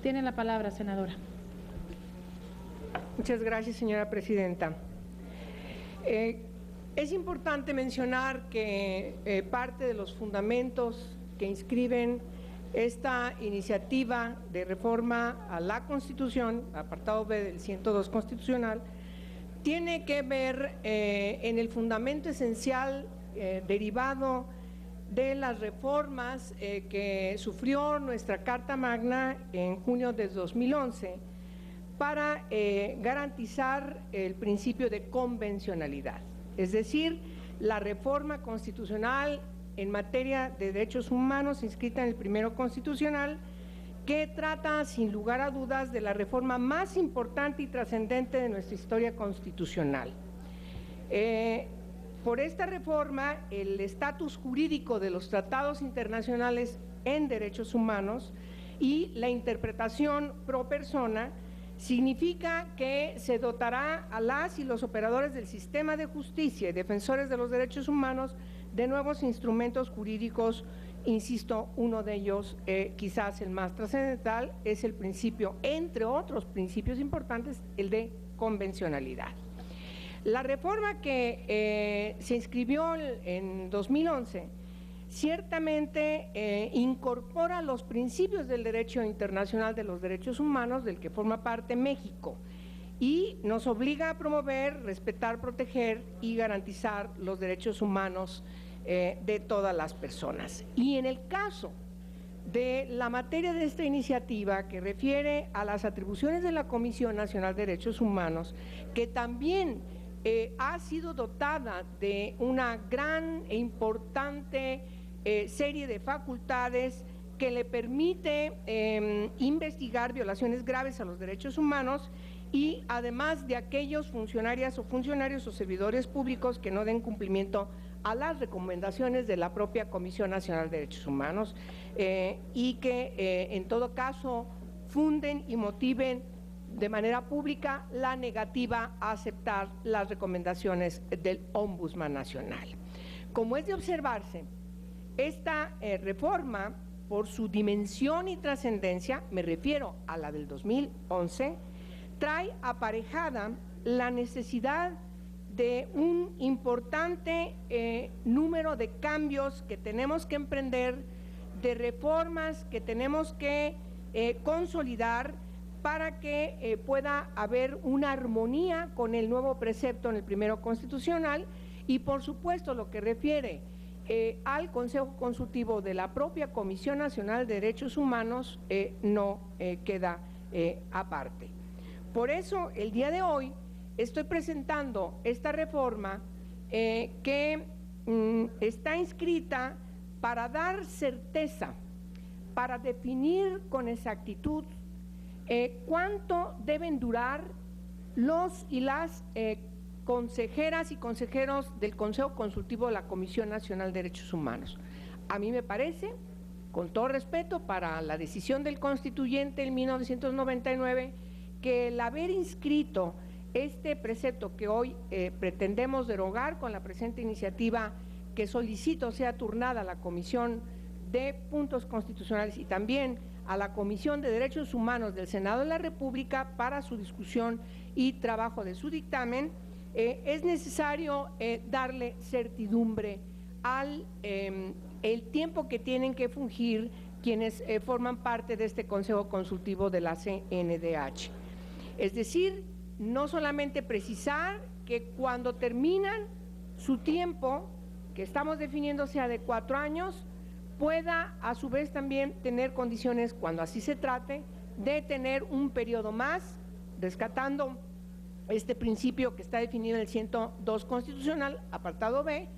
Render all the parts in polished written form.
Tiene la palabra, senadora. Muchas gracias, señora presidenta. Es importante mencionar que parte de los fundamentos que inscriben esta iniciativa de reforma a la Constitución, apartado B del 102 constitucional, tiene que ver en el fundamento esencial derivado de las reformas que sufrió nuestra Carta Magna en junio de 2011 para garantizar el principio de convencionalidad, es decir, la reforma constitucional en materia de derechos humanos inscrita en el primero constitucional, que trata sin lugar a dudas de la reforma más importante y trascendente de nuestra historia constitucional. Por esta reforma, el estatus jurídico de los tratados internacionales en derechos humanos y la interpretación pro persona significa que se dotará a las y los operadores del sistema de justicia y defensores de los derechos humanos de nuevos instrumentos jurídicos. Insisto, uno de ellos, quizás el más trascendental, es el principio, entre otros principios importantes, el de convencionalidad. La reforma que se inscribió en 2011 ciertamente incorpora los principios del derecho internacional de los derechos humanos, del que forma parte México, y nos obliga a promover, respetar, proteger y garantizar los derechos humanos de todas las personas. Y en el caso de la materia de esta iniciativa, que refiere a las atribuciones de la Comisión Nacional de Derechos Humanos, que también ha sido dotada de una gran e importante serie de facultades que le permite investigar violaciones graves a los derechos humanos, y además de aquellos funcionarios o servidores públicos que no den cumplimiento a las recomendaciones de la propia Comisión Nacional de Derechos Humanos y que en todo caso funden y motiven de manera pública la negativa a aceptar las recomendaciones del Ombudsman Nacional. Como es de observarse, esta reforma, por su dimensión y trascendencia, me refiero a la del 2011, trae aparejada la necesidad de un importante número de cambios que tenemos que emprender, de reformas que tenemos que consolidar, para que pueda haber una armonía con el nuevo precepto en el primero constitucional y, por supuesto, lo que refiere al Consejo Consultivo de la propia Comisión Nacional de Derechos Humanos no queda aparte. Por eso, el día de hoy estoy presentando esta reforma que está inscrita para dar certeza, para definir con exactitud cuánto deben durar los y las consejeras y consejeros del Consejo Consultivo de la Comisión Nacional de Derechos Humanos. A mí me parece, con todo respeto para la decisión del constituyente en 1999, que el haber inscrito este precepto que hoy pretendemos derogar con la presente iniciativa, que solicito sea turnada a la Comisión de Puntos Constitucionales y también a la Comisión de Derechos Humanos del Senado de la República para su discusión y trabajo de su dictamen, es necesario darle certidumbre al el tiempo que tienen que fungir quienes forman parte de este Consejo Consultivo de la CNDH. Es decir, no solamente precisar que cuando terminan su tiempo, que estamos definiendo sea de 4 años, pueda a su vez también tener condiciones, cuando así se trate, de tener un periodo más, rescatando este principio que está definido en el 102 constitucional, apartado B,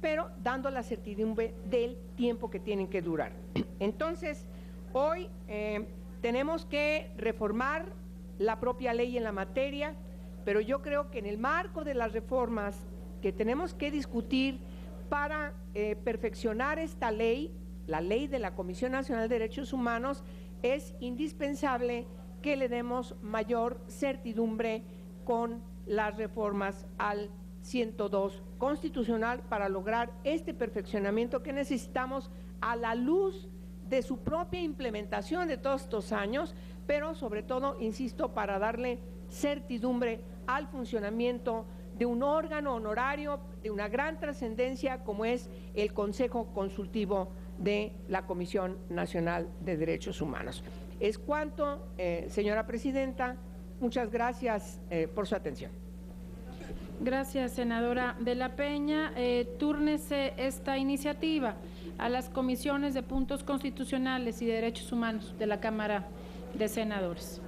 pero dando la certidumbre del tiempo que tienen que durar. Entonces, hoy tenemos que reformar la propia ley en la materia, pero yo creo que en el marco de las reformas que tenemos que discutir para perfeccionar esta ley, la ley de la Comisión Nacional de Derechos Humanos, es indispensable que le demos mayor certidumbre con las reformas al 102 constitucional para lograr este perfeccionamiento que necesitamos a la luz de su propia implementación de todos estos años, pero sobre todo, insisto, para darle certidumbre al funcionamiento de un órgano honorario de una gran trascendencia como es el Consejo Consultivo de la Comisión Nacional de Derechos Humanos. Es cuanto, señora presidenta. Muchas gracias por su atención. Gracias, senadora de la Peña. Túrnese esta iniciativa a las comisiones de puntos constitucionales y derechos humanos de la Cámara de Senadores.